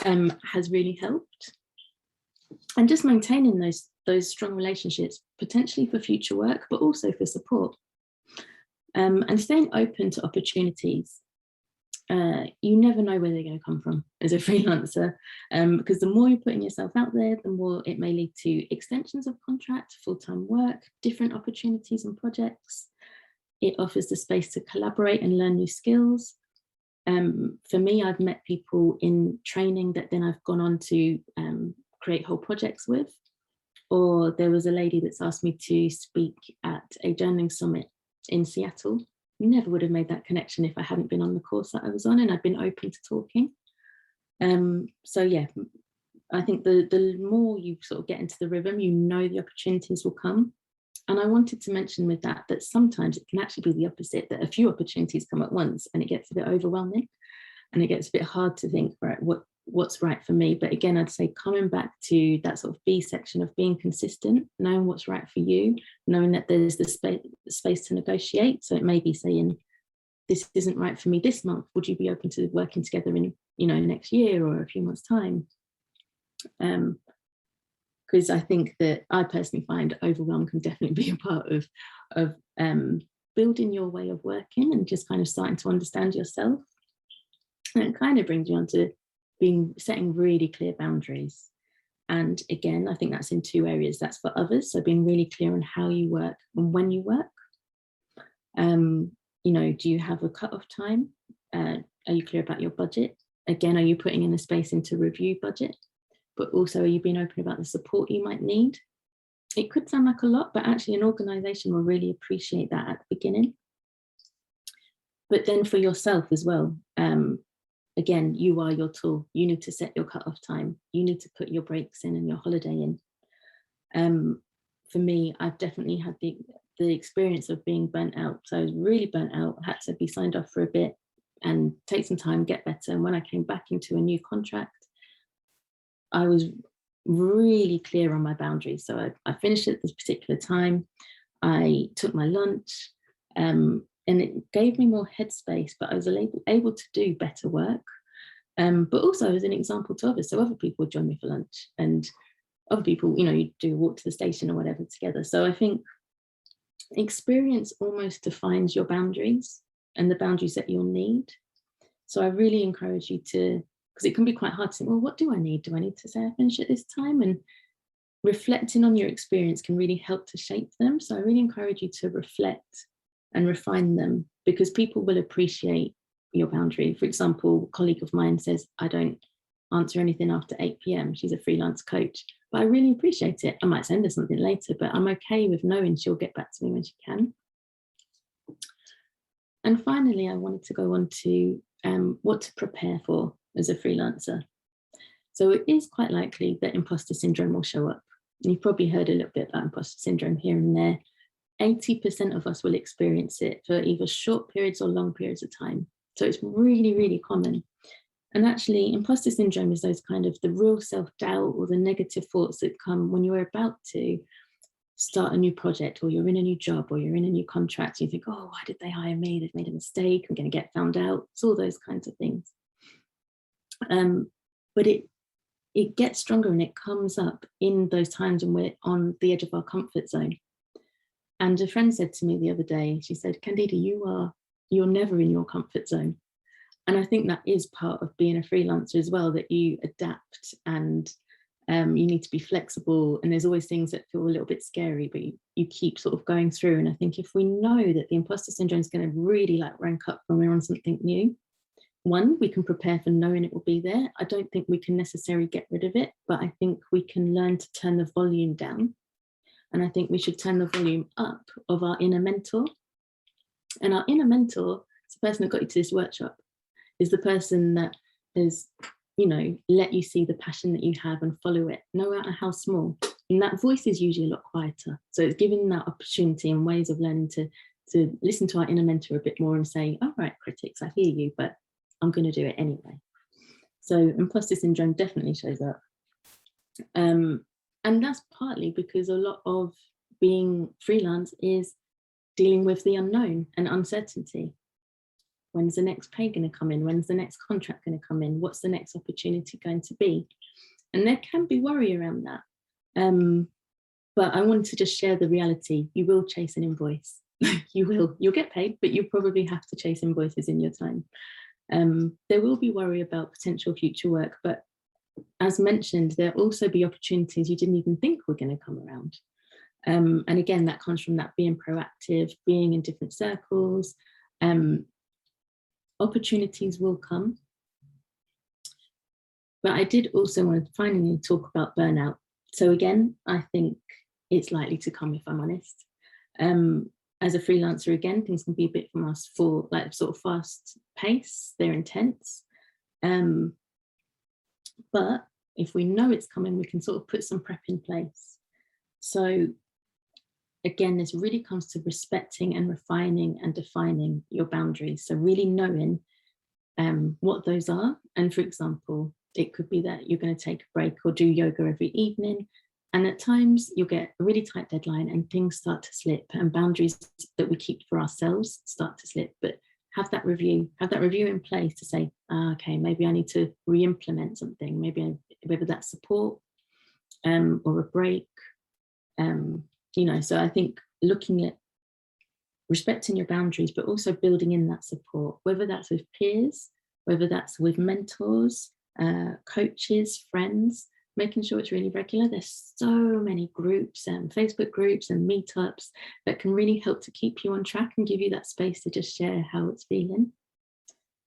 has really helped. And just maintaining those strong relationships, potentially for future work, but also for support. And staying open to opportunities. You never know where they're going to come from as a freelancer, because the more you're putting yourself out there, the more it may lead to extensions of contract, full-time work, different opportunities and projects. It offers the space to collaborate and learn new skills. For me, I've met people in training that then I've gone on to create whole projects with. Or there was a lady that's asked me to speak at a journaling summit in Seattle. Never would have made that connection if I hadn't been on the course that I was on and I'd been open to talking. So yeah, I think the more you sort of get into the rhythm, you know the opportunities will come. And I wanted to mention with that sometimes it can actually be the opposite, that a few opportunities come at once and it gets a bit overwhelming and it gets a bit hard to think, right, what's right for me. But again, I'd say coming back to that sort of B section of being consistent, knowing what's right for you, knowing that there's the space to negotiate. So it may be saying, this isn't right for me this month. Would you be open to working together in, next year or a few months' time? Because I think that I personally find overwhelm can definitely be a part of building your way of working and just kind of starting to understand yourself. And it kind of brings you on to setting really clear boundaries. And again, I think that's in two areas. That's for others, so being really clear on how you work and when you work. Do you have a cut-off time? Are you clear about your budget? Again, are you putting in a space into review budget? But also, are you being open about the support you might need? It could sound like a lot, but actually an organisation will really appreciate that at the beginning. But then for yourself as well, again, you are your tool. You need to set your cut-off time. You need to put your breaks in and your holiday in. For me, I've definitely had the experience of being burnt out. So I was really burnt out, had to be signed off for a bit and take some time, get better. And when I came back into a new contract, I was really clear on my boundaries. So I finished at this particular time. I took my lunch and it gave me more headspace, but I was able to do better work. But also as an example to others. So other people would join me for lunch and other people, you do a walk to the station or whatever together. So I think experience almost defines your boundaries and the boundaries that you'll need. So I really encourage you to, because it can be quite hard to think, well, what do I need? Do I need to say I finish at this time? And reflecting on your experience can really help to shape them. So I really encourage you to reflect and refine them, because people will appreciate your boundary. For example, a colleague of mine says, I don't answer anything after 8 p.m. She's a freelance coach, but I really appreciate it. I might send her something later, but I'm okay with knowing she'll get back to me when she can. And finally, I wanted to go on to what to prepare for as a freelancer. So it is quite likely that imposter syndrome will show up. And you've probably heard a little bit about imposter syndrome here and there. 80% of us will experience it for either short periods or long periods of time. So it's really, really common. And actually, imposter syndrome is those kind of the real self-doubt or the negative thoughts that come when you're about to start a new project, or you're in a new job, or you're in a new contract. You think, oh, why did they hire me? They've made a mistake. I'm going to get found out. It's all those kinds of things. But it gets stronger and it comes up in those times when we're on the edge of our comfort zone. And a friend said to me the other day, she said, Candida, you're never in your comfort zone. And I think that is part of being a freelancer as well, that you adapt and you need to be flexible. And there's always things that feel a little bit scary, but you keep sort of going through. And I think if we know that the imposter syndrome is going to really rank up when we're on something new, one, we can prepare for knowing it will be there. I don't think we can necessarily get rid of it, but I think we can learn to turn the volume down. And I think we should turn the volume up of our inner mentor. And our inner mentor is the person that got you to this workshop, is the person that has, let you see the passion that you have and follow it, no matter how small. And that voice is usually a lot quieter. So it's giving that opportunity and ways of learning to listen to our inner mentor a bit more and say, all right, critics, I hear you, but I'm going to do it anyway. So imposter syndrome definitely shows up. And that's partly because a lot of being freelance is dealing with the unknown and uncertainty. When's the next pay going to come in? When's the next contract going to come in? What's the next opportunity going to be? And there can be worry around that. But I wanted to just share the reality. You will chase an invoice. You'll get paid, but you probably have to chase invoices in your time. There will be worry about potential future work, but as mentioned, there'll also be opportunities you didn't even think were going to come around. And again, that comes from that being proactive, being in different circles. Opportunities will come. But I did also want to finally talk about burnout. So again, I think it's likely to come, if I'm honest. As a freelancer, again, things can be a bit from us for like sort of fast pace, they're intense. But if we know it's coming, we can sort of put some prep in place. So again, this really comes to respecting and refining and defining your boundaries. So really knowing what those are. And for example, it could be that you're going to take a break or do yoga every evening. And at times you'll get a really tight deadline and things start to slip, and boundaries that we keep for ourselves start to slip. But have that review in place to say, okay, maybe I need to re-implement something, maybe whether that's support or a break. So I think looking at respecting your boundaries, but also building in that support, whether that's with peers, whether that's with mentors, coaches, friends, making sure it's really regular. There's so many groups and Facebook groups and meetups that can really help to keep you on track and give you that space to just share how it's feeling.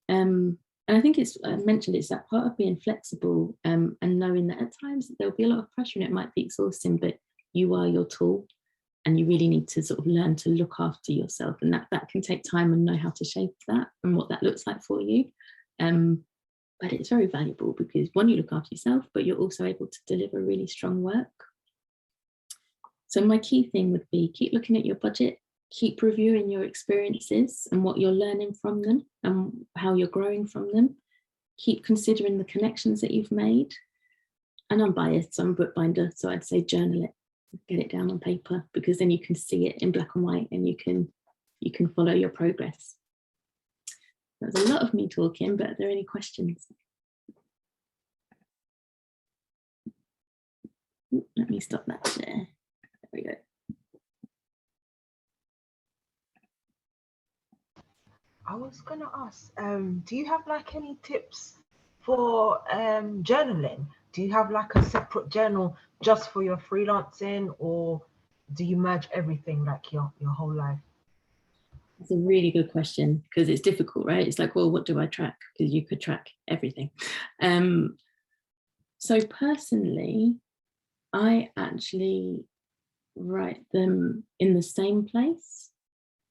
And I think I mentioned it's that part of being flexible and knowing that at times there'll be a lot of pressure and it might be exhausting, but you are your tool and you really need to sort of learn to look after yourself, and that can take time and know how to shape that and what that looks like for you. But it's very valuable because one, you look after yourself, but you're also able to deliver really strong work. So my key thing would be keep looking at your budget, keep reviewing your experiences and what you're learning from them and how you're growing from them. Keep considering the connections that you've made. And I'm biased, so I'm a bookbinder, so I'd say journal it, get it down on paper, because then you can see it in black and white and you can follow your progress. There's a lot of me talking, but are there any questions? Let me stop that share. There we go. I was going to ask, do you have like any tips for journaling? Do you have like a separate journal just for your freelancing, or do you merge everything like your whole life? It's a really good question because it's difficult, right? It's like, well, what do I track? Because you could track everything. So personally, I actually write them in the same place,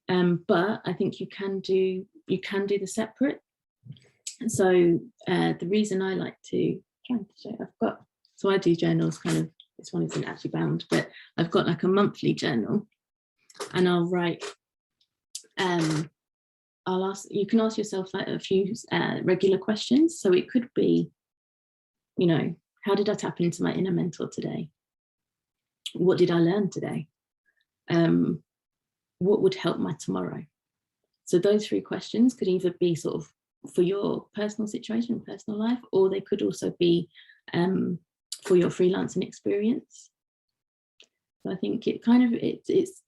but I think you can do the separate. So the reason I like to try to show, so I do journals kind of. This one isn't actually bound, but I've got like a monthly journal, and I'll write. You can ask yourself like a few regular questions. So it could be, how did I tap into my inner mentor today? What did I learn today? What would help my tomorrow? So those three questions could either be sort of for your personal situation, personal life, or they could also be for your freelancing experience. So I think it kind of, it's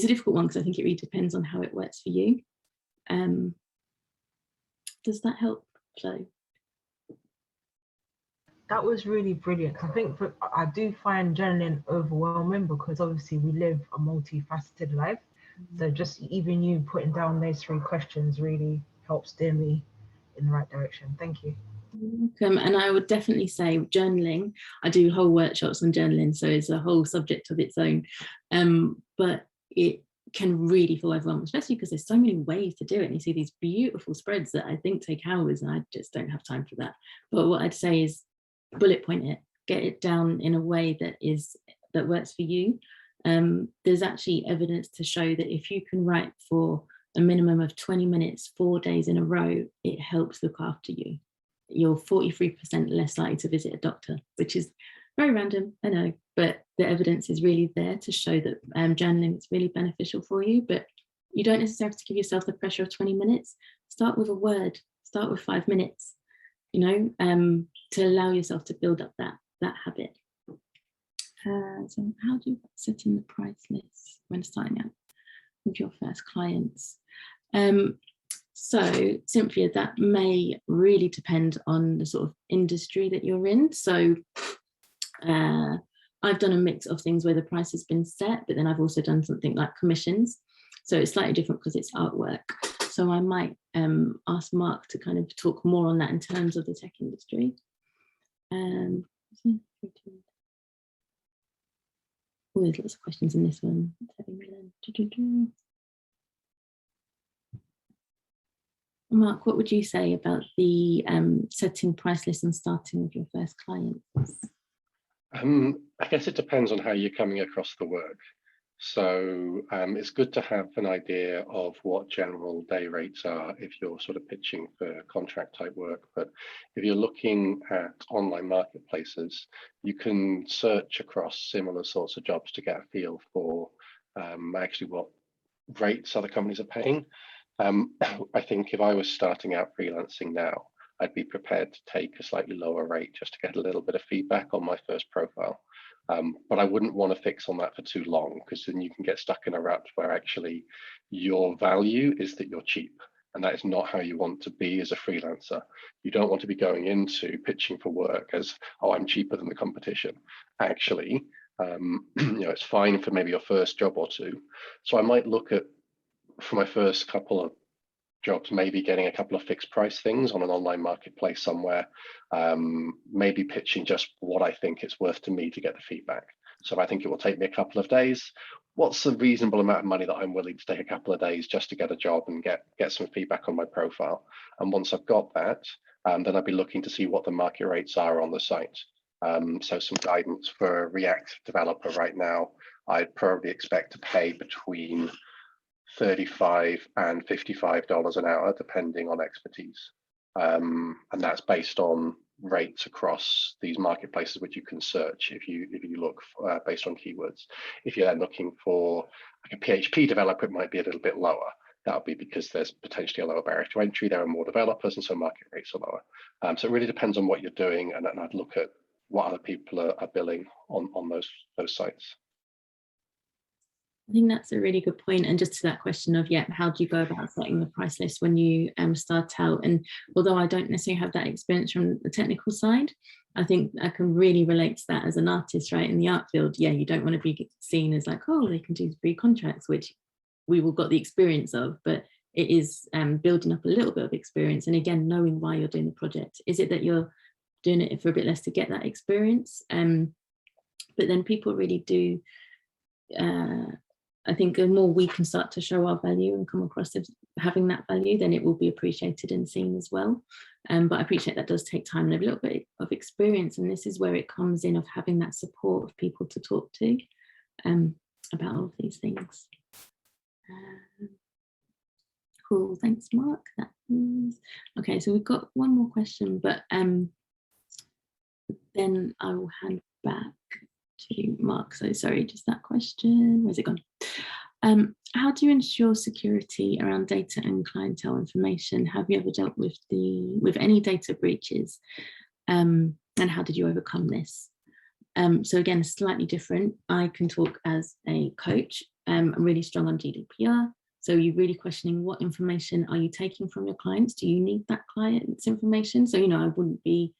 a difficult one because I think it really depends on how it works for you. Does that help, Flo? That was really brilliant. I think I do find journaling overwhelming because obviously we live a multifaceted life. So just even you putting down those three questions really helps steer me in the right direction. Thank you. Welcome. And I would definitely say journaling, I do whole workshops on journaling, so it's a whole subject of its own. But it can really feel overwhelming, especially because there's so many ways to do it. And you see these beautiful spreads that I think take hours, and I just don't have time for that. But what I'd say is bullet point it, get it down in a way that works for you. There's actually evidence to show that if you can write for a minimum of 20 minutes, 4 days in a row, it helps look after you. You're 43% less likely to visit a doctor, which is very random, I know, but the evidence is really there to show that journaling is really beneficial for you. But you don't necessarily have to give yourself the pressure of 20 minutes. Start with a word, start with 5 minutes, you know, to allow yourself to build up that habit. So how do you set in the price list when starting out with your first clients? So Cynthia, that may really depend on the sort of industry that you're in. So I've done a mix of things where the price has been set, but then I've also done something like commissions. So it's slightly different because it's artwork. So I might ask Mark to kind of talk more on that in terms of the tech industry. Oh, there's lots of questions in this one. Mark, what would you say about the setting price lists and starting with your first clients? I guess it depends on how you're coming across the work. So it's good to have an idea of what general day rates are if you're sort of pitching for contract type work. But if you're looking at online marketplaces, you can search across similar sorts of jobs to get a feel for actually what rates other companies are paying. I think if I was starting out freelancing now, I'd be prepared to take a slightly lower rate just to get a little bit of feedback on my first profile. But I wouldn't want to fix on that for too long, because then you can get stuck in a rut where actually your value is that you're cheap. And that is not how you want to be as a freelancer. You don't want to be going into pitching for work as, oh, I'm cheaper than the competition. Actually, you know, it's fine for maybe your first job or two. So I might look at, for my first couple of jobs, maybe getting a couple of fixed price things on an online marketplace somewhere, maybe pitching just what I think it's worth to me to get the feedback. So if I think it will take me a couple of days, what's the reasonable amount of money that I'm willing to take a couple of days just to get a job and get some feedback on my profile? And once I've got that, then I'd be looking to see what the market rates are on the site. So some guidance for a React developer right now, I'd probably expect to pay between $35 and $55 an hour, depending on expertise. And that's based on rates across these marketplaces, which you can search if you look based on keywords. If you're then looking for like a PHP developer, it might be a little bit lower. That would be because there's potentially a lower barrier to entry. There are more developers, and so market rates are lower. So it really depends on what you're doing, and I'd look at what other people are billing on those sites. I think that's a really good point. And just to that question of, yeah, how do you go about setting the price list when you start out? And although I don't necessarily have that experience from the technical side, I think I can really relate to that as an artist, right? In the art field, yeah, you don't want to be seen as like, oh, they can do free contracts, which we've all got the experience of, but it is building up a little bit of experience. And again, knowing why you're doing the project. Is it that you're doing it for a bit less to get that experience? But then people really do, I think the more we can start to show our value and come across as having that value, then it will be appreciated and seen as well. But I appreciate that does take time and a little bit of experience. And this is where it comes in of having that support of people to talk to about all of these things. Cool, thanks, Mark. That is... Okay, so we've got one more question, but then I will hand back to Mark. So sorry, just that question. Where's it gone? How do you ensure security around data and clientele information? Have you ever dealt with any data breaches? And how did you overcome this? So again, slightly different. I can talk as a coach. I'm really strong on GDPR. So you're really questioning what information are you taking from your clients? Do you need that client's information? So, you know, I wouldn't be,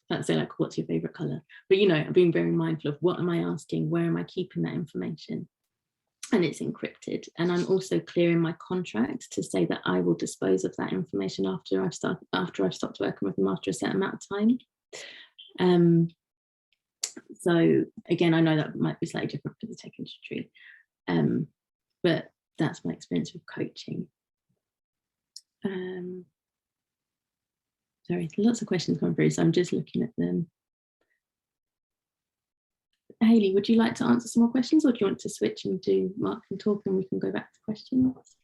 let's say like, what's your favorite color? But, you know, I'm being very mindful of what am I asking? Where am I keeping that information? And it's encrypted. And I'm also clear in my contract to say that I will dispose of that information after I've stopped working with them after a certain amount of time. So again, I know that might be slightly different for the tech industry, but that's my experience with coaching. Sorry, lots of questions coming through, so I'm just looking at them. Hayley, would you like to answer some more questions, or do you want to switch and do Mark and talk and we can go back to questions?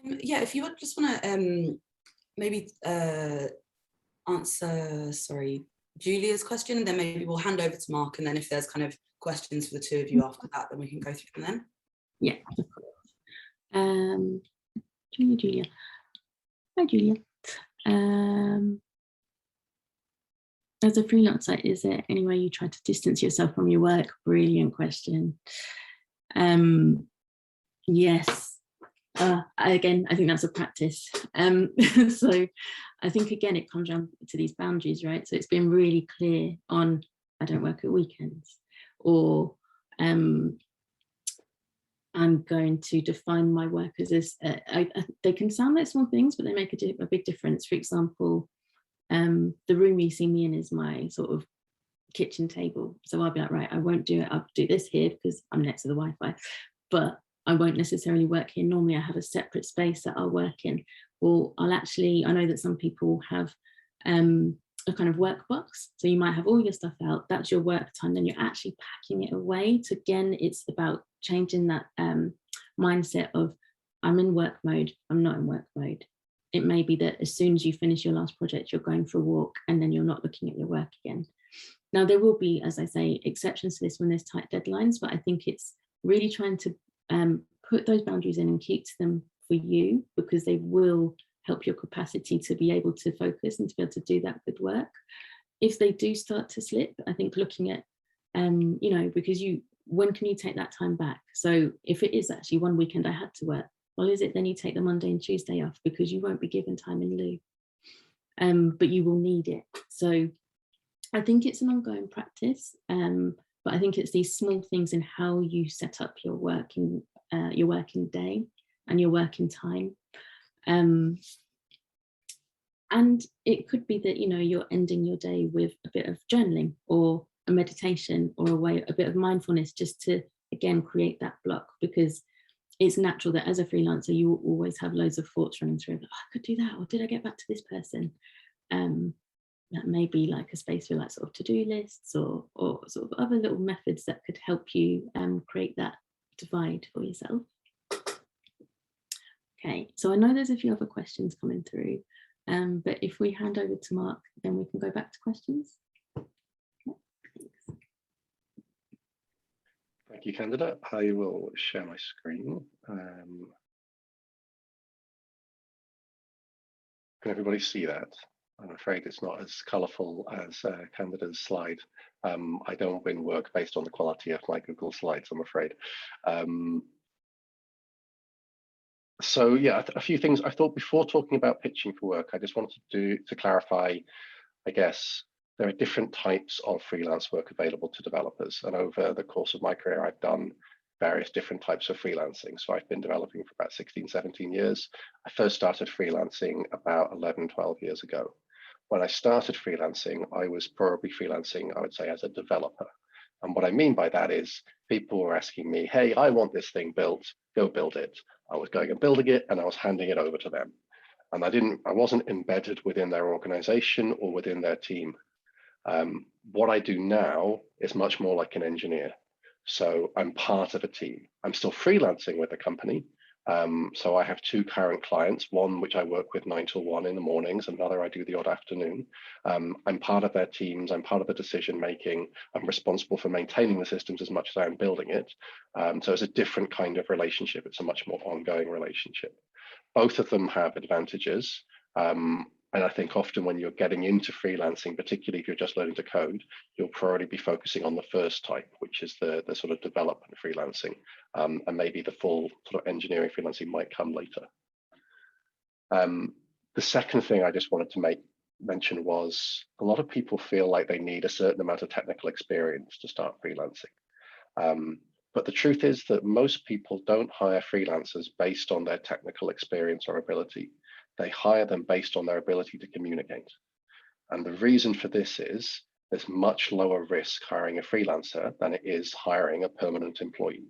Yeah, if you would just want to maybe answer, sorry, Julia's question, and then maybe we'll hand over to Mark, and then if there's kind of questions for the two of you after that, then we can go through them then. Yeah, of course. Julia. Hi, Julia. As a freelancer, is there any way you try to distance yourself from your work? Brilliant question. Yes. Again, I think that's a practice. So I think, again, it comes down to these boundaries, right? So it's been really clear on, I don't work at weekends, or I'm going to define my work as this. They can sound like small things, but they make a big difference. For example, the room you see me in is my sort of kitchen table. So I'll be like, right, I won't do it. I'll do this here because I'm next to the Wi-Fi, but I won't necessarily work here. Normally I have a separate space that I'll work in. Or I know that some people have a kind of work box. So you might have all your stuff out, that's your work time, then you're actually packing it away. So again, it's about changing that mindset of, I'm in work mode, I'm not in work mode. It may be that as soon as you finish your last project, you're going for a walk and then you're not looking at your work again. Now, there will be, as I say, exceptions to this when there's tight deadlines, but I think it's really trying to put those boundaries in and keep them for you, because they will help your capacity to be able to focus and to be able to do that good work. If they do start to slip, I think looking at, because when can you take that time back? So if it is actually one weekend I had to work, well, is it then you take the Monday and Tuesday off because you won't be given time in lieu, but you will need it. So I think it's an ongoing practice, but I think it's these small things in how you set up your working day and your working time. And it could be that, you're ending your day with a bit of journaling or a meditation or a bit of mindfulness, just to, again, create that block, because it's natural that as a freelancer, you will always have loads of thoughts running through, I could do that, or did I get back to this person? That may be like a space for like sort of to-do lists or sort of other little methods that could help you create that divide for yourself. Okay, so I know there's a few other questions coming through, but if we hand over to Mark, then we can go back to questions. Thank you, Candida. I will share my screen. Can everybody see that? I'm afraid it's not as colourful as Candida's slide. I don't win work based on the quality of my Google slides, I'm afraid. So yeah, a few things I thought before talking about pitching for work. I just wanted to clarify, I guess, there are different types of freelance work available to developers. And over the course of my career, I've done various different types of freelancing. So I've been developing for about 16, 17 years. I first started freelancing about 11, 12 years ago. When I started freelancing, I was probably freelancing, I would say, as a developer. And what I mean by that is people were asking me, hey, I want this thing built, go build it. I was going and building it and I was handing it over to them. And I wasn't embedded within their organization or within their team. What I do now is much more like an engineer. So I'm part of a team. I'm still freelancing with the company. So I have two current clients, one which I work with 9 till 1 in the mornings, another I do the odd afternoon. I'm part of their teams, I'm part of the decision making, I'm responsible for maintaining the systems as much as I'm building it. So it's a different kind of relationship, it's a much more ongoing relationship. Both of them have advantages. And I think often when you're getting into freelancing, particularly if you're just learning to code, you'll probably be focusing on the first type, which is the sort of development freelancing, and maybe the full sort of engineering freelancing might come later. The second thing I just wanted to mention was a lot of people feel like they need a certain amount of technical experience to start freelancing. But the truth is that most people don't hire freelancers based on their technical experience or ability. They hire them based on their ability to communicate. And the reason for this is there's much lower risk hiring a freelancer than it is hiring a permanent employee.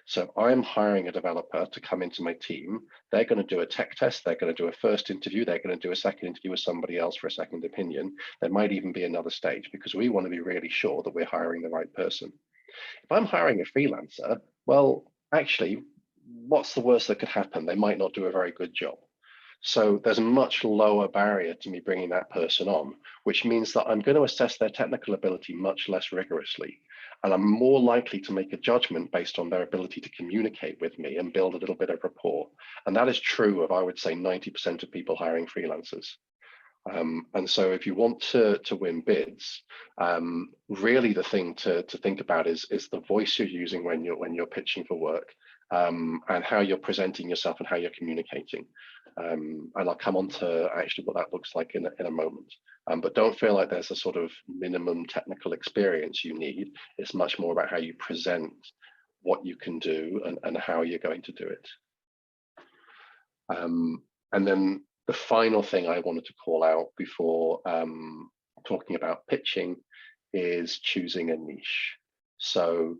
So I'm hiring a developer to come into my team. They're going to do a tech test. They're going to do a first interview. They're going to do a second interview with somebody else for a second opinion. There might even be another stage because we want to be really sure that we're hiring the right person. If I'm hiring a freelancer, well, actually, what's the worst that could happen? They might not do a very good job. So there's a much lower barrier to me bringing that person on, which means that I'm going to assess their technical ability much less rigorously. And I'm more likely to make a judgment based on their ability to communicate with me and build a little bit of rapport. And that is true of, I would say, 90% of people hiring freelancers. And so if you want to win bids, really the thing to think about is the voice you're using when you're pitching for work, and how you're presenting yourself and how you're communicating. And I'll come on to actually what that looks like in a moment. But don't feel like there's a sort of minimum technical experience you need. It's much more about how you present what you can do and how you're going to do it. And then the final thing I wanted to call out before talking about pitching is choosing a niche. So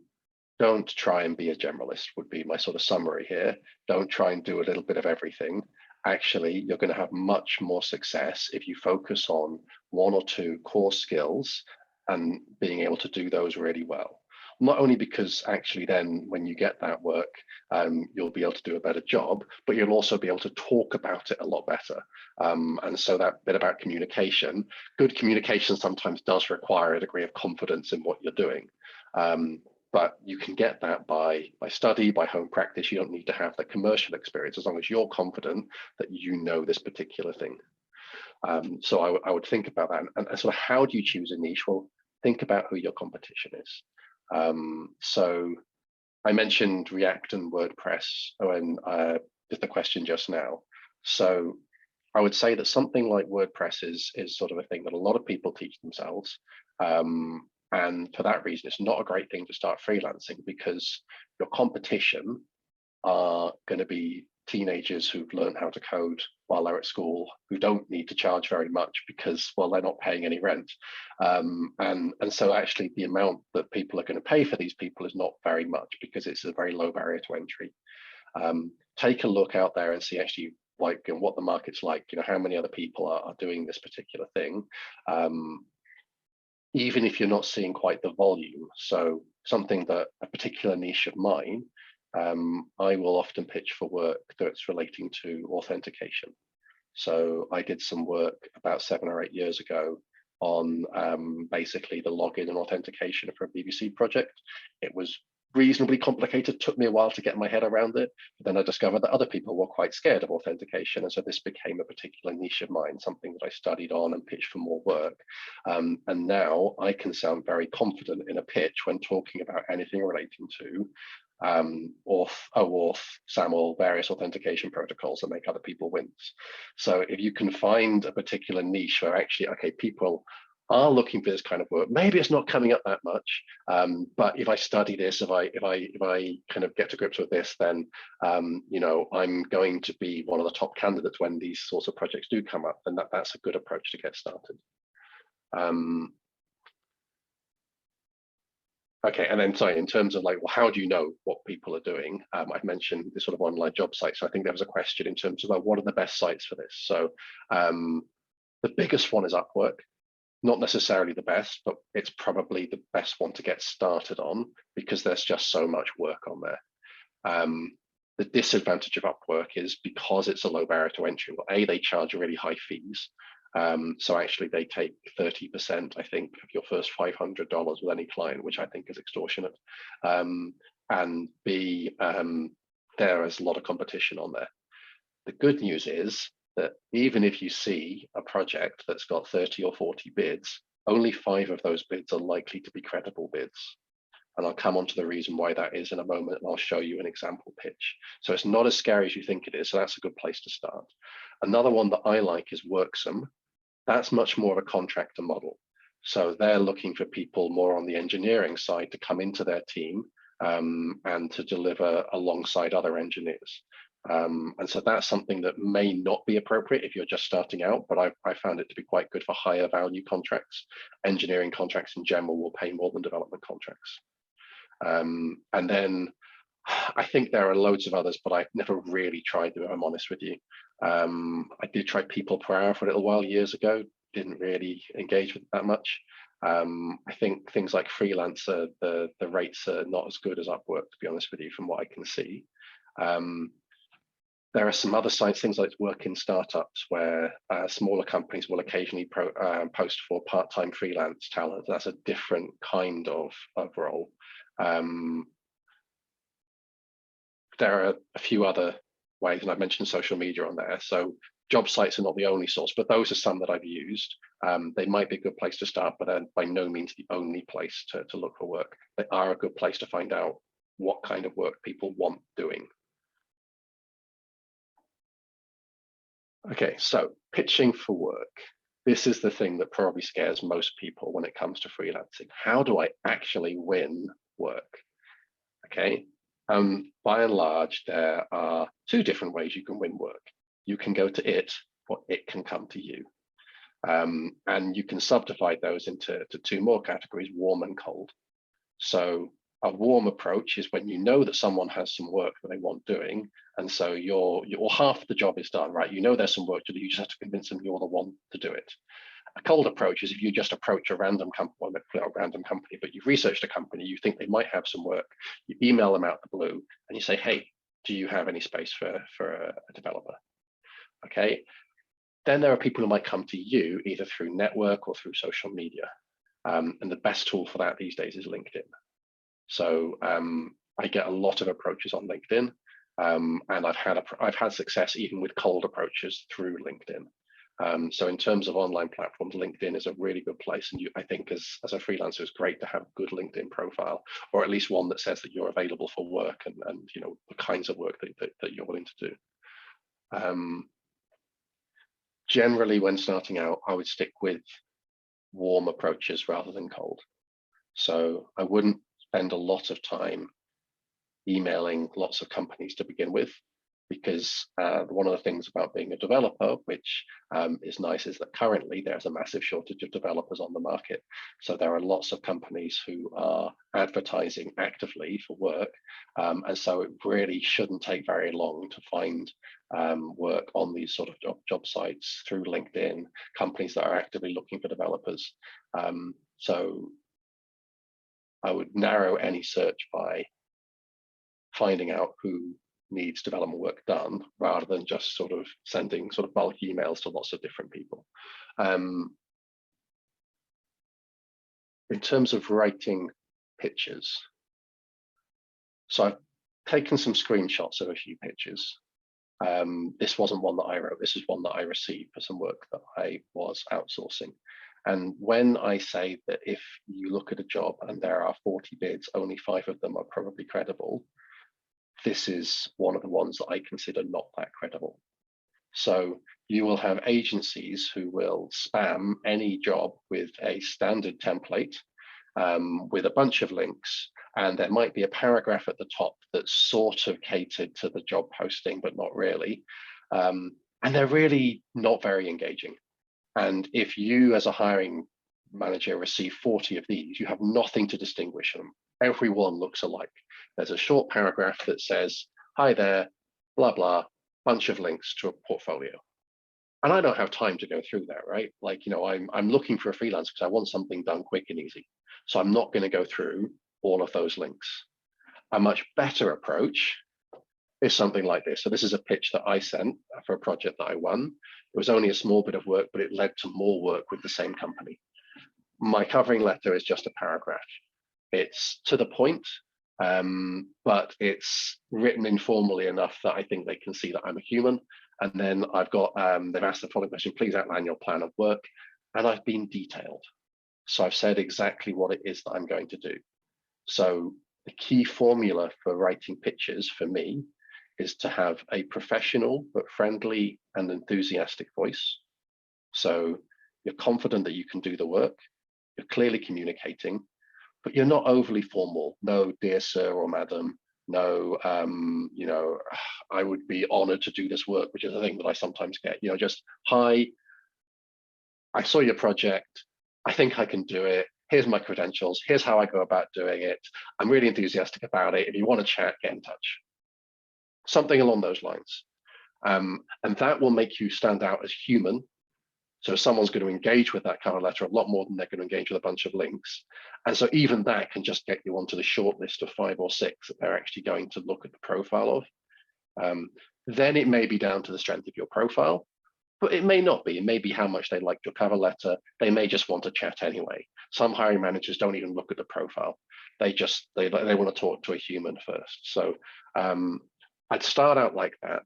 don't try and be a generalist would be my sort of summary here. Don't try and do a little bit of everything. Actually, you're going to have much more success if you focus on one or two core skills and being able to do those really well. Not only because actually then when you get that work, you'll be able to do a better job, but you'll also be able to talk about it a lot better. And so that bit about communication, good communication sometimes does require a degree of confidence in what you're doing. But you can get that by study, by home practice. You don't need to have the commercial experience as long as you're confident that you know this particular thing. So I would think about that. And sort of how do you choose a niche? Well, think about who your competition is. So I mentioned React and WordPress when did the question just now. So I would say that something like WordPress is sort of a thing that a lot of people teach themselves. And for that reason, it's not a great thing to start freelancing because your competition are going to be teenagers who've learned how to code while they're at school, who don't need to charge very much because, well, they're not paying any rent. And so actually the amount that people are going to pay for these people is not very much because it's a very low barrier to entry. Take a look out there and see actually like what the market's like, how many other people are doing this particular thing. Even if you're not seeing quite the volume. So something that a particular niche of mine, I will often pitch for work that's relating to authentication. So I did some work about 7 or 8 years ago on basically the login and authentication for a BBC project. It was reasonably complicated, took me a while to get my head around it, but then I discovered that other people were quite scared of authentication, and so this became a particular niche of mine, something that I studied on and pitched for more work. And now I can sound very confident in a pitch when talking about anything relating to OAuth, SAML, various authentication protocols that make other people wins. So if you can find a particular niche where actually, okay, people are looking for this kind of work, maybe it's not coming up that much, but if I study this, if I kind of get to grips with this, then I'm going to be one of the top candidates when these sorts of projects do come up, and that's a good approach to get started. Okay, and then sorry, in terms of like, well, how do you know what people are doing? I've mentioned this sort of online job site. So I think there was a question in terms of what are the best sites for this? So the biggest one is Upwork. Not necessarily the best, but it's probably the best one to get started on because there's just so much work on there. The disadvantage of Upwork is because it's a low barrier to entry. Well, they charge really high fees. So actually they take 30%, I think, of your first $500 with any client, which I think is extortionate. And B, there is a lot of competition on there. The good news is that even if you see a project that's got 30 or 40 bids, only 5 of those bids are likely to be credible bids. And I'll come on to the reason why that is in a moment, and I'll show you an example pitch. So it's not as scary as you think it is, so that's a good place to start. Another one that I like is Worksome. That's much more of a contractor model. So they're looking for people more on the engineering side to come into their team and to deliver alongside other engineers. And so that's something that may not be appropriate if you're just starting out, but I found it to be quite good for higher value contracts. Engineering contracts in general will pay more than development contracts. And then I think there are loads of others, but I've never really tried them, if I'm honest with you. I did try people per hour for a little while years ago, didn't really engage with it that much. I think things like freelancer, the rates are not as good as Upwork, to be honest with you, from what I can see. There are some other sites, things like work in startups, where smaller companies will occasionally post for part-time freelance talent. That's a different kind of role. There are a few other ways, and I've mentioned social media on there. So job sites are not the only source, but those are some that I've used. They might be a good place to start, but they're by no means the only place to look for work. They are a good place to find out what kind of work people want doing. Okay, so pitching for work. This is the thing that probably scares most people when it comes to freelancing. How do I actually win work? Okay, by and large, there are two different ways you can win work. You can go to it, or it can come to you. And you can subdivide those into two more categories, warm and cold. So a warm approach is when you know that someone has some work that they want doing, and so you're half the job is done, right? You know there's some work to do, you just have to convince them you're the one to do it. A cold approach is if you just approach a random company, well, not a random company, but you've researched a company, you think they might have some work, you email them out the blue, and you say, hey, do you have any space for a developer? Okay. Then there are people who might come to you either through network or through social media. And the best tool for that these days is LinkedIn. So I get a lot of approaches on LinkedIn, and I've had success even with cold approaches through LinkedIn. So in terms of online platforms, LinkedIn is a really good place. And I think as a freelancer, it's great to have a good LinkedIn profile, or at least one that says that you're available for work and you know the kinds of work that you're willing to do. Generally, when starting out, I would stick with warm approaches rather than cold. So I wouldn't spend a lot of time emailing lots of companies to begin with, because one of the things about being a developer, which is nice, is that currently there's a massive shortage of developers on the market. So there are lots of companies who are advertising actively for work. And so it really shouldn't take very long to find work on these sort of job sites through LinkedIn, companies that are actively looking for developers. So I would narrow any search by finding out who needs development work done, rather than just sort of sending sort of bulk emails to lots of different people. In terms of writing pitches, so I've taken some screenshots of a few pitches. This wasn't one that I wrote, this is one that I received for some work that I was outsourcing. And when I say that if you look at a job and there are 40 bids, only 5 of them are probably credible, this is one of the ones that I consider not that credible. So you will have agencies who will spam any job with a standard template with a bunch of links, and there might be a paragraph at the top that's sort of catered to the job posting, but not really. And they're really not very engaging. And if you as a hiring manager receive 40 of these, you have nothing to distinguish them. Everyone looks alike. There's a short paragraph that says, hi there, blah, blah, bunch of links to a portfolio. And I don't have time to go through that, right? Like, you know, I'm looking for a freelance because I want something done quick and easy. So I'm not going to go through all of those links. A much better approach is something like this. So this is a pitch that I sent for a project that I won. It was only a small bit of work, but it led to more work with the same company. My covering letter is just a paragraph. It's to the point, but it's written informally enough that I think they can see that I'm a human. And then I've got, they've asked the following question, please outline your plan of work. And I've been detailed. So I've said exactly what it is that I'm going to do. So the key formula for writing pitches for me is to have a professional, but friendly and enthusiastic voice. So you're confident that you can do the work, you're clearly communicating, but you're not overly formal. No, dear sir or madam, no, you know, I would be honored to do this work, which is a thing that I sometimes get, you know, just, hi, I saw your project, I think I can do it. Here's my credentials. Here's how I go about doing it. I'm really enthusiastic about it. If you want to chat, get in touch. Something along those lines. And that will make you stand out as human. So someone's going to engage with that cover letter a lot more than they're going to engage with a bunch of links. And so even that can just get you onto the short list of 5 or 6 that they're actually going to look at the profile of. Then it may be down to the strength of your profile. But it may not be. It may be how much they liked your cover letter. They may just want to chat anyway. Some hiring managers don't even look at the profile. They want to talk to a human first. So I'd start out like that.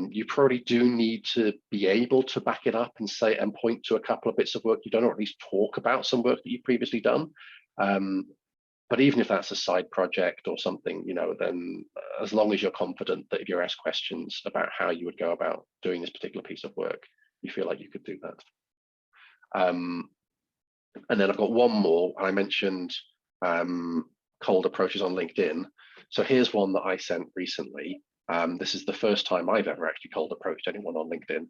You probably do need to be able to back it up and say and point to a couple of bits of work you've done, or at least talk about some work that you've previously done. But even if that's a side project or something, then as long as you're confident that if you're asked questions about how you would go about doing this particular piece of work, you feel like you could do that. And then I've got one more. I mentioned cold approaches on LinkedIn. So here's one that I sent recently. This is the first time I've ever actually cold approached anyone on LinkedIn.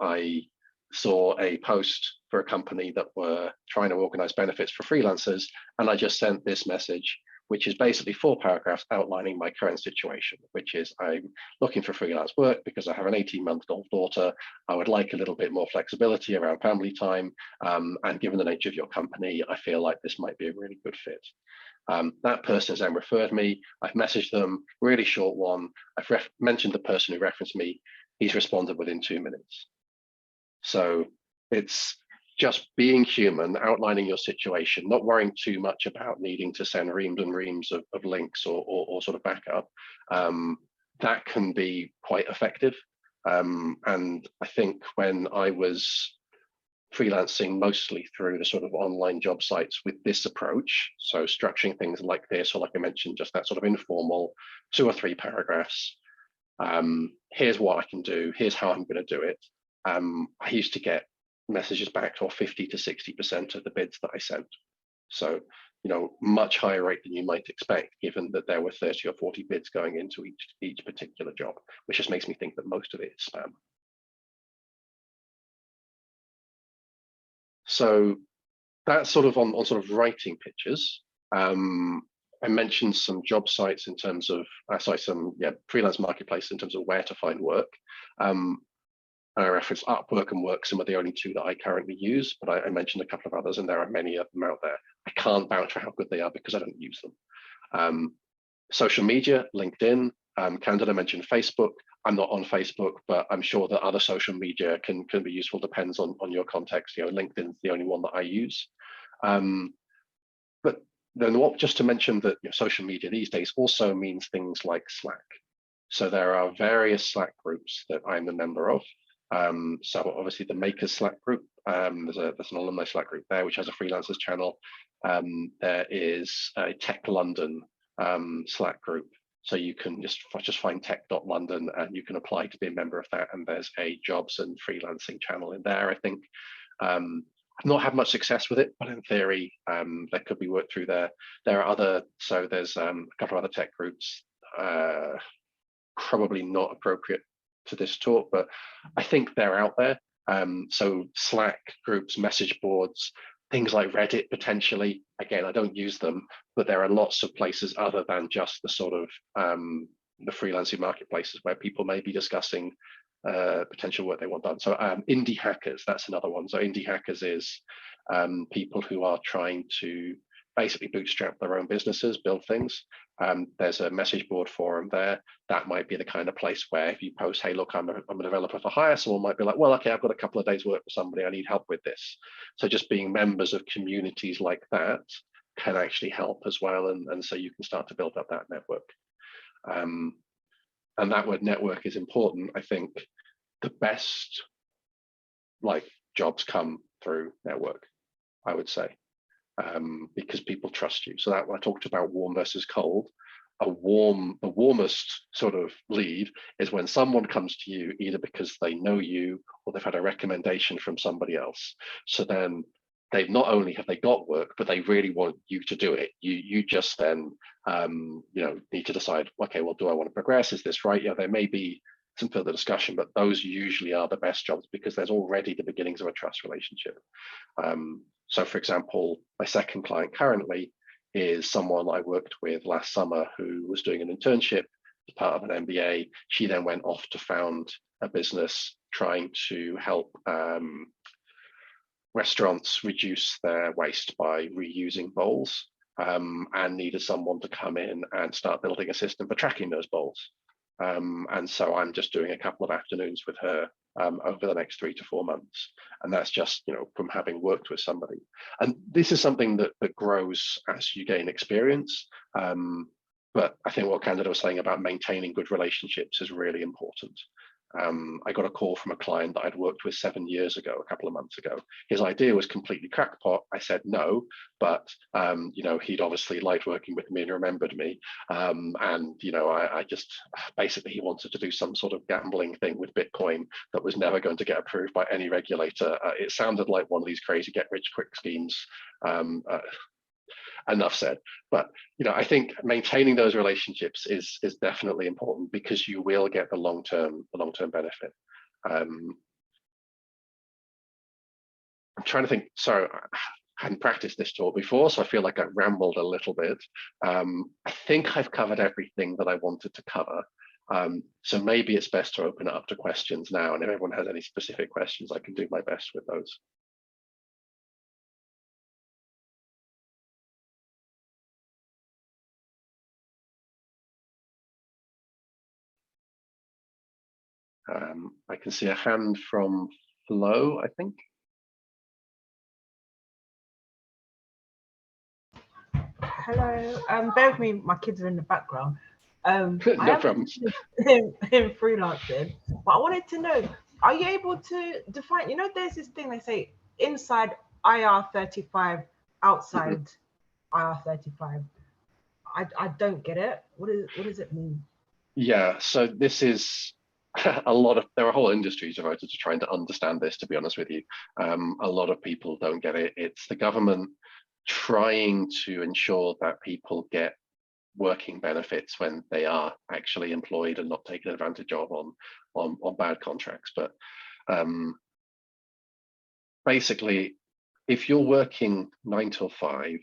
I saw a post for a company that were trying to organize benefits for freelancers, and I just sent this message, which is basically 4 paragraphs outlining my current situation, which is I'm looking for freelance work because I have an 18-month-old daughter. I would like a little bit more flexibility around family time, and given the nature of your company, I feel like this might be a really good fit. That person has then referred me. I've messaged them, really short one. I've mentioned the person who referenced me. He's responded within 2 minutes. So it's just being human, outlining your situation, not worrying too much about needing to send reams and reams of links or sort of backup. That can be quite effective. And I think when I was freelancing mostly through the sort of online job sites with this approach, so structuring things like this, or like I mentioned, just that sort of informal 2 or 3 paragraphs. Here's what I can do. Here's how I'm going to do it. I used to get messages back to 50 to 60% of the bids that I sent. So, much higher rate than you might expect, given that there were 30 or 40 bids going into each particular job, which just makes me think that most of it is spam. So that's sort of on sort of writing pitches. I mentioned some job sites in terms of, some freelance marketplace in terms of where to find work. I referenced Upwork and Work, some of the only 2 that I currently use, but I mentioned a couple of others, and there are many of them out there. I can't vouch for how good they are because I don't use them. Social media, LinkedIn, Candida mentioned Facebook. I'm not on Facebook, but I'm sure that other social media can be useful, depends on your context. LinkedIn's the only one that I use. But then just to mention that social media these days also means things like Slack. So there are various Slack groups that I'm a member of. So obviously the Makers Slack group, there's an alumni Slack group there, which has a freelancers channel. There is a Tech London Slack group. So you can just find tech.london and you can apply to be a member of that. And there's a jobs and freelancing channel in there, I think. I've not had much success with it, but in theory, there could be work through there. There are there's a couple of other tech groups, probably not appropriate to this talk, but I think they're out there. So Slack groups, message boards, things like Reddit potentially. Again, I don't use them, but there are lots of places other than just the sort of the freelancing marketplaces where people may be discussing potential work they want done. So indie hackers, that's another one. So indie hackers is people who are trying to basically bootstrap their own businesses, build things. There's a message board forum there. That might be the kind of place where if you post, hey, look, I'm a developer for hire, someone might be like, well, okay, I've got a couple of days work for somebody, I need help with this. So just being members of communities like that can actually help as well. And so you can start to build up that network. And that word network is important. I think the best jobs come through network, I would say. Because people trust you. So that I talked about warm versus cold. The warmest sort of lead is when someone comes to you either because they know you or they've had a recommendation from somebody else. So then they've not only have they got work, but they really want you to do it. You just then need to decide, okay, well, do I want to progress? Is this right? There may be some further discussion, but those usually are the best jobs because there's already the beginnings of a trust relationship. So for example, my second client currently is someone I worked with last summer who was doing an internship as part of an MBA. She then went off to found a business trying to help restaurants reduce their waste by reusing bowls, and needed someone to come in and start building a system for tracking those bowls. And so I'm just doing a couple of afternoons with her over the next 3 to 4 months. And that's just, from having worked with somebody. And this is something that grows as you gain experience. But I think what Candida was saying about maintaining good relationships is really important. I got a call from a client that I'd worked with 7 years ago, a couple of months ago. His idea was completely crackpot. I said no, but he'd obviously liked working with me and remembered me. I just basically, he wanted to do some sort of gambling thing with Bitcoin that was never going to get approved by any regulator. It sounded like one of these crazy get rich quick schemes. Enough said. But I think maintaining those relationships is definitely important, because you will get the long-term benefit. I'm trying to think. Sorry, I hadn't practiced this talk before, so I feel like I rambled a little bit. I think I've covered everything that I wanted to cover. So maybe it's best to open it up to questions now, and if everyone has any specific questions, I can do my best with those. I can see a hand from Flo, I think. Hello. Bear with me, my kids are in the background. No problems. In freelancing, but I wanted to know, are you able to define, there's this thing they say, inside IR35, outside IR35. I don't get it. What does it mean? Yeah, so this is there are whole industries devoted to trying to understand this, to be honest with you. A lot of people don't get it. It's the government trying to ensure that people get working benefits when they are actually employed and not taken advantage of on bad contracts. But basically, if you're working 9 till 5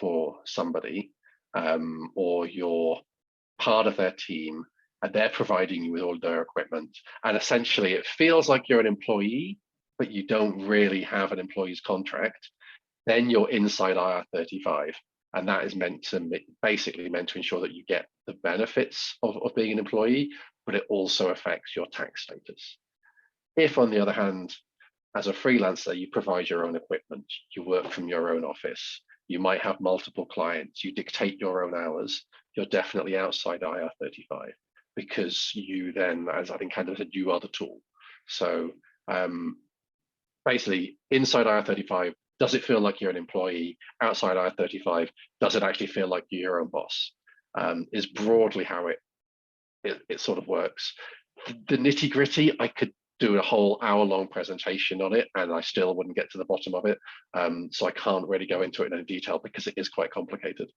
for somebody, or you're part of their team, and they're providing you with all their equipment, and essentially it feels like you're an employee, but you don't really have an employee's contract, then you're inside IR35. And that is basically meant to ensure that you get the benefits of being an employee, but it also affects your tax status. If, on the other hand, as a freelancer, you provide your own equipment, you work from your own office, you might have multiple clients, you dictate your own hours, you're definitely outside IR35, because you then, as I think Candida said, you are the tool. So basically, inside IR35, does it feel like you're an employee? Outside IR35, does it actually feel like you're your own boss? Is broadly how it sort of works. The nitty gritty, I could do a whole hour-long presentation on it, and I still wouldn't get to the bottom of it. So I can't really go into it in any detail, because it is quite complicated.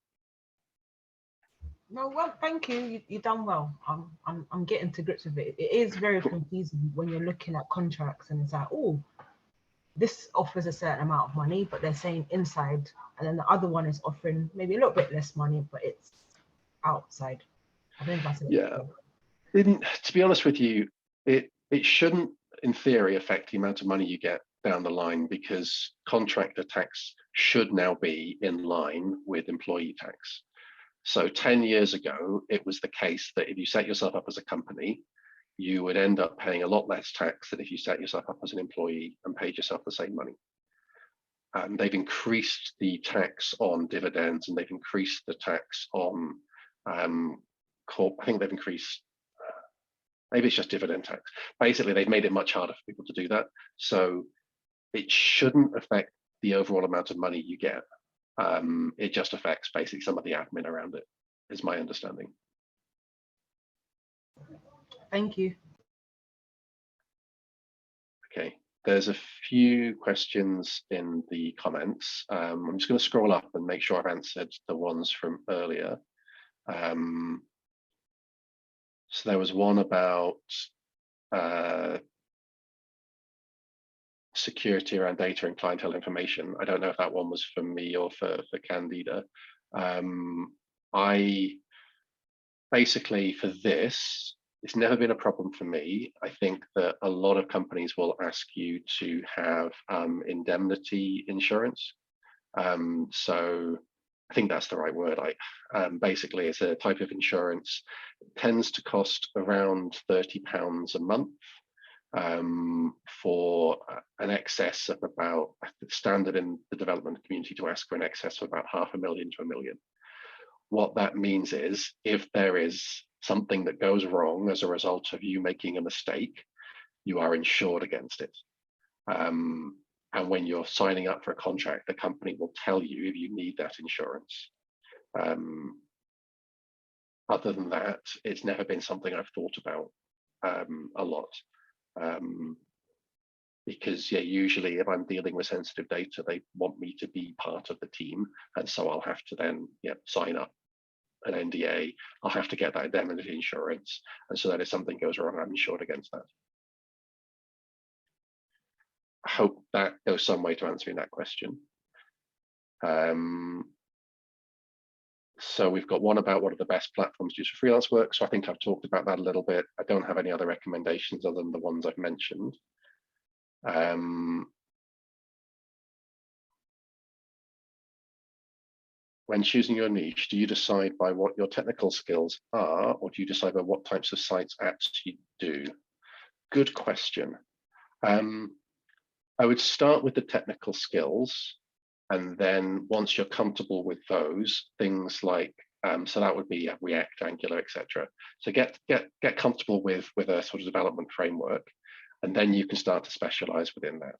No, well, thank you. You've done well. I'm getting to grips with it. It is very confusing when you're looking at contracts, and it's like, oh, this offers a certain amount of money, but they're saying inside, and then the other one is offering maybe a little bit less money, but it's outside. I don't know if that's it. Yeah. To be honest with you, it shouldn't, in theory, affect the amount of money you get down the line, because contractor tax should now be in line with employee tax. So 10 years ago, it was the case that if you set yourself up as a company, you would end up paying a lot less tax than if you set yourself up as an employee and paid yourself the same money. And they've increased the tax on dividends, and they've increased the tax on I think they've increased, maybe it's just dividend tax. Basically, they've made it much harder for people to do that. So it shouldn't affect the overall amount of money you get. It just affects basically some of the admin around it, is my understanding. Thank you. Okay, there's a few questions in the comments. I'm just going to scroll up and make sure I've answered the ones from earlier. So there was one about security around data and clientele information. I don't know if that one was for me or for Candida. I basically, for this, it's never been a problem for me. I think that a lot of companies will ask you to have indemnity insurance. So I think that's the right word. Basically, it's a type of insurance. It tends to cost around £30 a month. for an excess of about, the standard in the development community to ask for an excess of about 500,000 to 1 million. What that means is if there is something that goes wrong as a result of you making a mistake, you are insured against it. And when you're signing up for a contract, the company will tell you if you need that insurance. Other than that, it's never been something I've thought about a lot. Because usually if I'm dealing with sensitive data, they want me to be part of the team. And so I'll have to then sign up an NDA. I'll have to get that indemnity insurance. And so that if something goes wrong, I'm insured against that. I hope that goes some way to answering that question. So we've got one about what are the best platforms to use for freelance work. So I think I've talked about that a little bit. I don't have any other recommendations other than the ones I've mentioned. When choosing your niche, do you decide by what your technical skills are, or do you decide by what types of sites, apps you do? Good question. I would start with the technical skills, and then once you're comfortable with those things like, so that would be React, Angular, etc. So get comfortable with a sort of development framework, and then you can start to specialize within that.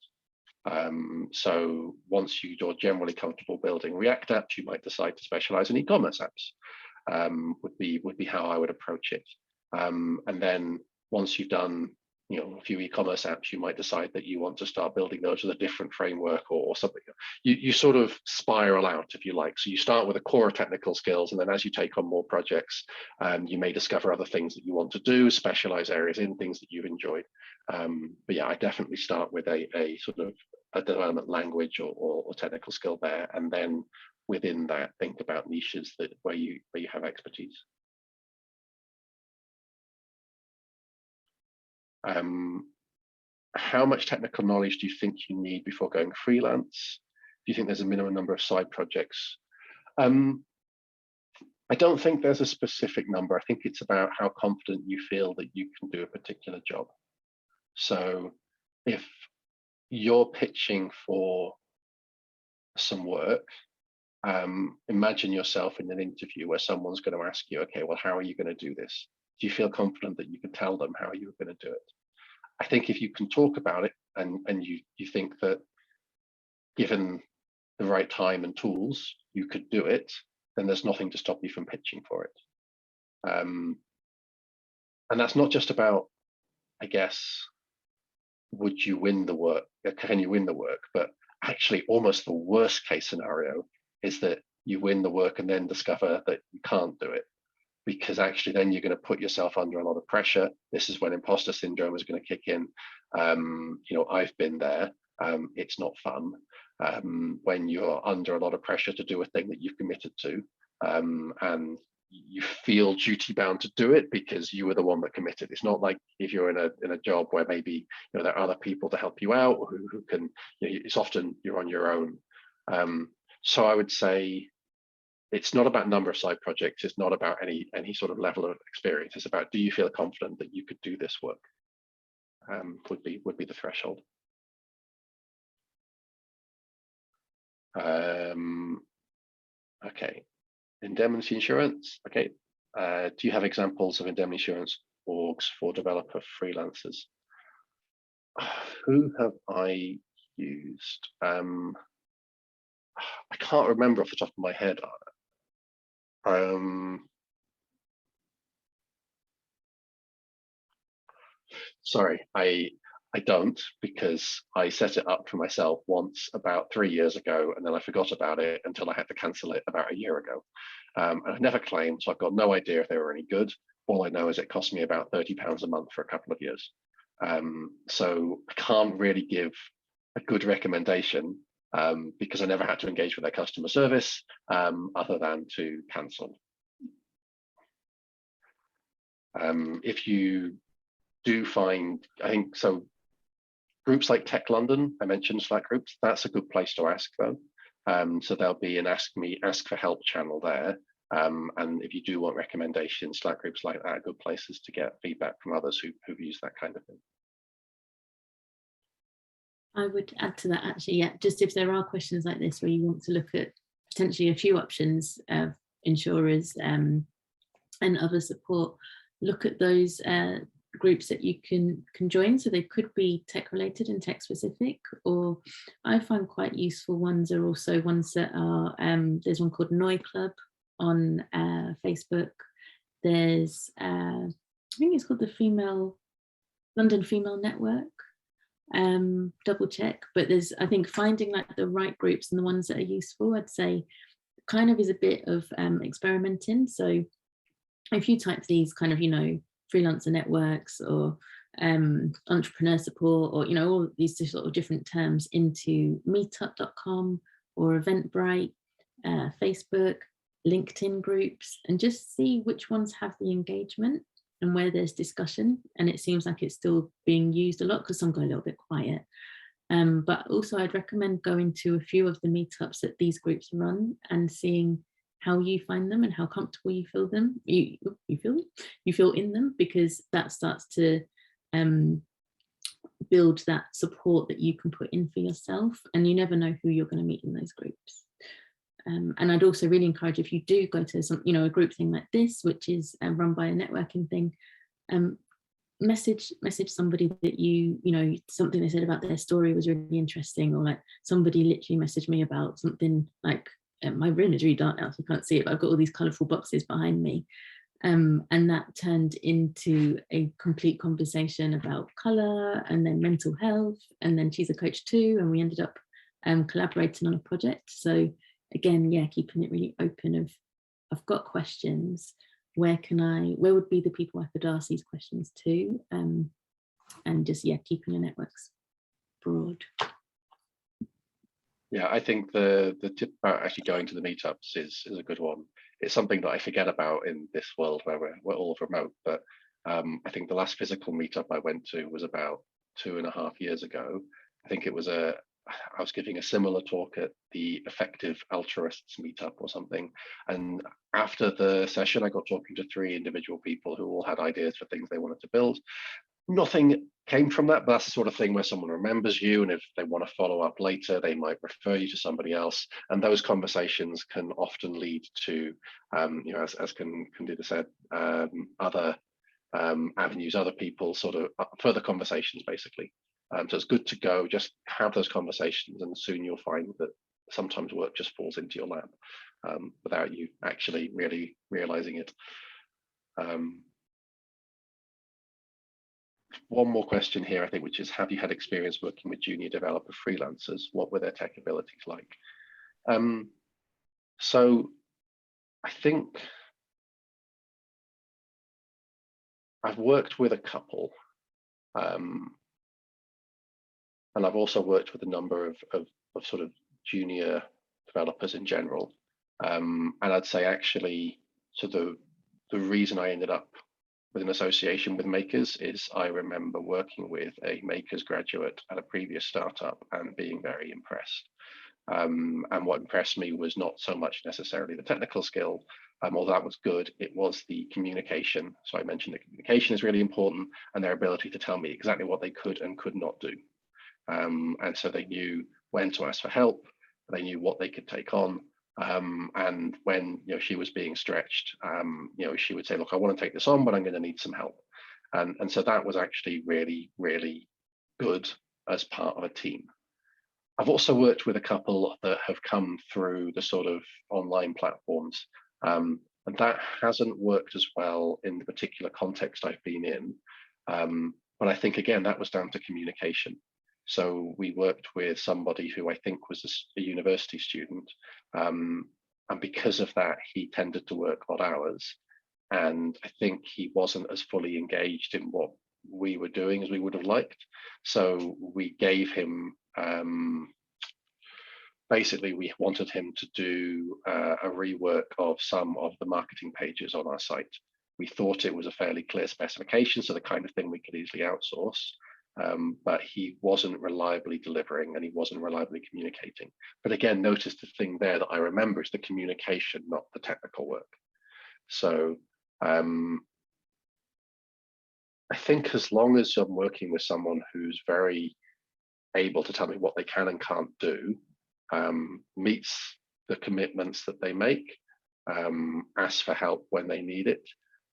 So once you're generally comfortable building React apps, you might decide to specialize in e-commerce apps. Would be how I would approach it. And then once you've done a few e-commerce apps, you might decide that you want to start building those with a different framework or something. You sort of spiral out, if you like. So you start with a core of technical skills, and then as you take on more projects, you may discover other things that you want to do, specialize areas in things that you've enjoyed. But yeah, I definitely start with a sort of a development language or technical skill there, and then within that, think about niches where you have expertise. How much technical knowledge do you think you need before going freelance? Do you think there's a minimum number of side projects? I don't think there's a specific number. I think it's about how confident you feel that you can do a particular job. So if you're pitching for some work, imagine yourself in an interview where someone's going to ask you, okay, well, how are you going to do this? Do you feel confident that you can tell them how you're going to do it? I think if you can talk about it and you think that given the right time and tools, you could do it, then there's nothing to stop you from pitching for it. And that's not just about, I guess, would you win the work? Can you win the work? But actually, almost the worst case scenario is that you win the work and then discover that you can't do it, because actually then you're going to put yourself under a lot of pressure. This is when imposter syndrome is going to kick in. I've been there. It's not fun when you're under a lot of pressure to do a thing that you've committed to, and you feel duty bound to do it because you were the one that committed. It's not like if you're in a job where maybe there are other people to help you out who can. It's often you're on your own. So I would say it's not about number of side projects. It's not about any sort of level of experience. It's about, do you feel confident that you could do this work? Would be the threshold. Okay, indemnity insurance. Okay, do you have examples of indemnity insurance orgs for developer freelancers? Who have I used? I can't remember off the top of my head. Sorry, I don't, because I set it up for myself once about 3 years ago, and then I forgot about it until I had to cancel it about a year ago. And I've never claimed, so I've got no idea if they were any good. All I know is it cost me about £30 a month for a couple of years. So I can't really give a good recommendation because I never had to engage with their customer service other than to cancel. If you do find, I think so, groups like Tech London, I mentioned Slack groups, that's a good place to ask though. So there'll be an ask for help channel there. And if you do want recommendations, Slack groups like that are good places to get feedback from others who've used that kind of thing. I would add to that actually, yeah, just if there are questions like this where you want to look at potentially a few options of insurers and other support, look at those groups that you can join. So they could be tech related and tech specific, or I find quite useful ones are also ones that are, there's one called Noi Club on Facebook. There's, I think it's called the London Female Network. Double check, but there's, I think finding like the right groups and the ones that are useful, I'd say kind of is a bit of experimenting. So if you type these kind of, you know, freelancer networks or entrepreneur support, or, you know, all of these sort of different terms into meetup.com or Eventbrite, Facebook, LinkedIn groups, and just see which ones have the engagement and where there's discussion. And it seems like it's still being used a lot because some go a little bit quiet. But also I'd recommend going to a few of the meetups that these groups run and seeing how you find them and how comfortable you feel them. You feel in them, because that starts to build that support that you can put in for yourself. And you never know who you're going to meet in those groups. And I'd also really encourage, if you do go to some, you know, a group thing like this, which is run by a networking thing, message somebody that you know, something they said about their story was really interesting, or like somebody literally messaged me about something like, my room is really dark now, so you can't see it, but I've got all these colourful boxes behind me. And that turned into a complete conversation about colour and then mental health. And then she's a coach too, and we ended up collaborating on a project. So again, yeah, keeping it really open of, I've got questions, where would be the people I could ask these questions to? And just, yeah, keeping your networks broad. Yeah, I think the tip about actually going to the meetups is a good one. It's something that I forget about in this world where we're all remote. But I think the last physical meetup I went to was about 2.5 years ago. I think it was I was giving a similar talk at the Effective Altruists meetup or something. And after the session, I got talking to 3 individual people who all had ideas for things they wanted to build. Nothing came from that, but that's the sort of thing where someone remembers you, and if they want to follow up later, they might refer you to somebody else. And those conversations can often lead to, you know, as Candida said, other avenues, other people, sort of further conversations, basically. So it's good to go, just have those conversations, and soon you'll find that sometimes work just falls into your lap without you actually really realizing it. One more question here, I think, which is, have you had experience working with junior developer freelancers? What were their tech abilities like? So I think I've worked with a couple, and I've also worked with a number of sort of junior developers in general. And I'd say actually, so the reason I ended up with an association with makers is I remember working with a makers graduate at a previous startup and being very impressed. And what impressed me was not so much necessarily the technical skill, although that was good, it was the communication. So I mentioned that communication is really important, and their ability to tell me exactly what they could and could not do. And so they knew when to ask for help, they knew what they could take on. And when, you know, she was being stretched, you know, she would say, look, I want to take this on, but I'm going to need some help. And so that was actually really, really good as part of a team. I've also worked with a couple that have come through the sort of online platforms, and that hasn't worked as well in the particular context I've been in. But I think, again, that was down to communication. So we worked with somebody who I think was a university student, and because of that, he tended to work odd hours. And I think he wasn't as fully engaged in what we were doing as we would have liked. So we gave him, basically, we wanted him to do a rework of some of the marketing pages on our site. We thought it was a fairly clear specification, so the kind of thing we could easily outsource. But he wasn't reliably delivering, and he wasn't reliably communicating. But again, notice the thing there that I remember is the communication, not the technical work. So I think as long as I'm working with someone who's very able to tell me what they can and can't do, meets the commitments that they make, asks for help when they need it,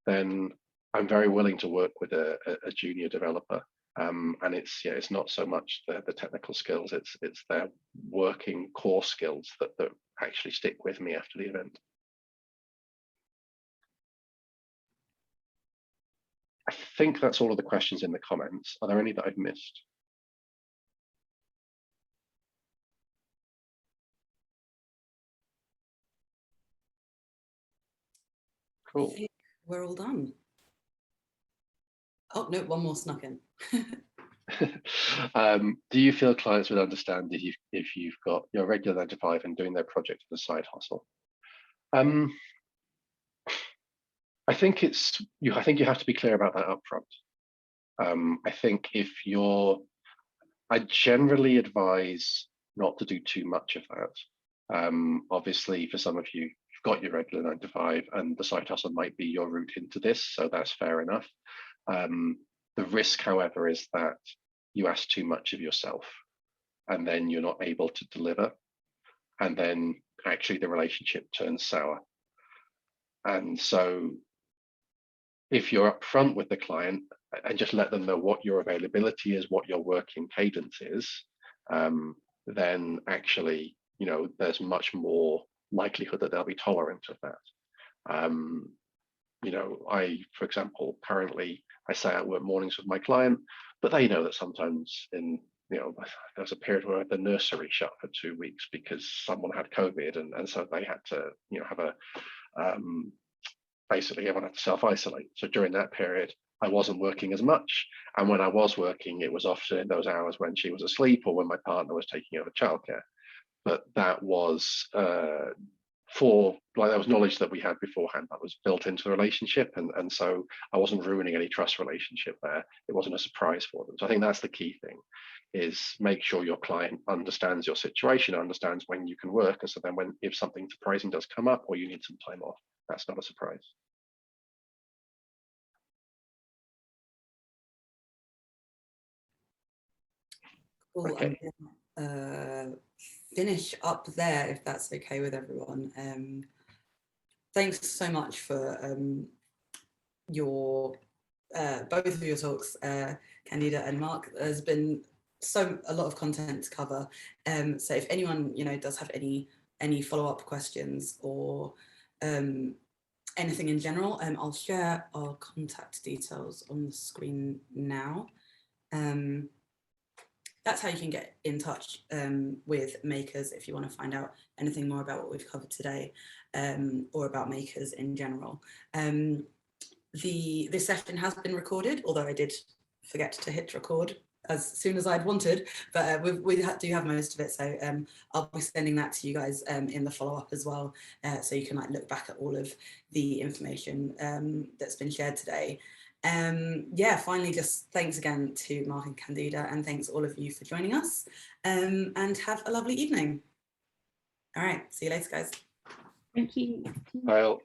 then I'm very willing to work with a junior developer. And it's not so much the technical skills, it's their working core skills that actually stick with me after the event. I think that's all of the questions in the comments. Are there any that I've missed? Cool. We're all done. Oh, no, one more snuck in. Do you feel clients would understand if you've got your regular 9 to 5 and doing their project as a side hustle? I think you have to be clear about that upfront. I think I generally advise not to do too much of that. Obviously, for some of you, you've got your regular 9 to 5, and the side hustle might be your route into this, so that's fair enough. The risk, however, is that you ask too much of yourself, and then you're not able to deliver, and then actually the relationship turns sour. And so if you're upfront with the client and just let them know what your availability is, what your working cadence is, then actually, there's much more likelihood that they'll be tolerant of that. For example, currently I say I work mornings with my client, but they know that sometimes there's a period where the nursery shut for 2 weeks because someone had COVID, and so they had to, have basically everyone had to self-isolate. So during that period, I wasn't working as much. And when I was working, it was often in those hours when she was asleep or when my partner was taking over childcare. But that was there was knowledge that we had beforehand that was built into the relationship. And so I wasn't ruining any trust relationship there. It wasn't a surprise for them. So I think that's the key thing, is make sure your client understands your situation, understands when you can work. And so then if something surprising does come up or you need some time off, that's not a surprise. Cool. Okay. I'm gonna finish up there if that's okay with everyone. Thanks so much for both of your talks, Candida and Mark. There's been a lot of content to cover. So if anyone does have any follow-up questions or anything in general, I'll share our contact details on the screen now. That's how you can get in touch with makers if you want to find out anything more about what we've covered today, or about makers in general. This session has been recorded, although I did forget to hit record as soon as I'd wanted, but we do have most of it, so I'll be sending that to you guys in the follow-up as well, so you can look back at all of the information that's been shared today. Finally, just thanks again to Mark and Candida, and thanks all of you for joining us, and have a lovely evening. All right, see you later, guys. Thank you. Well.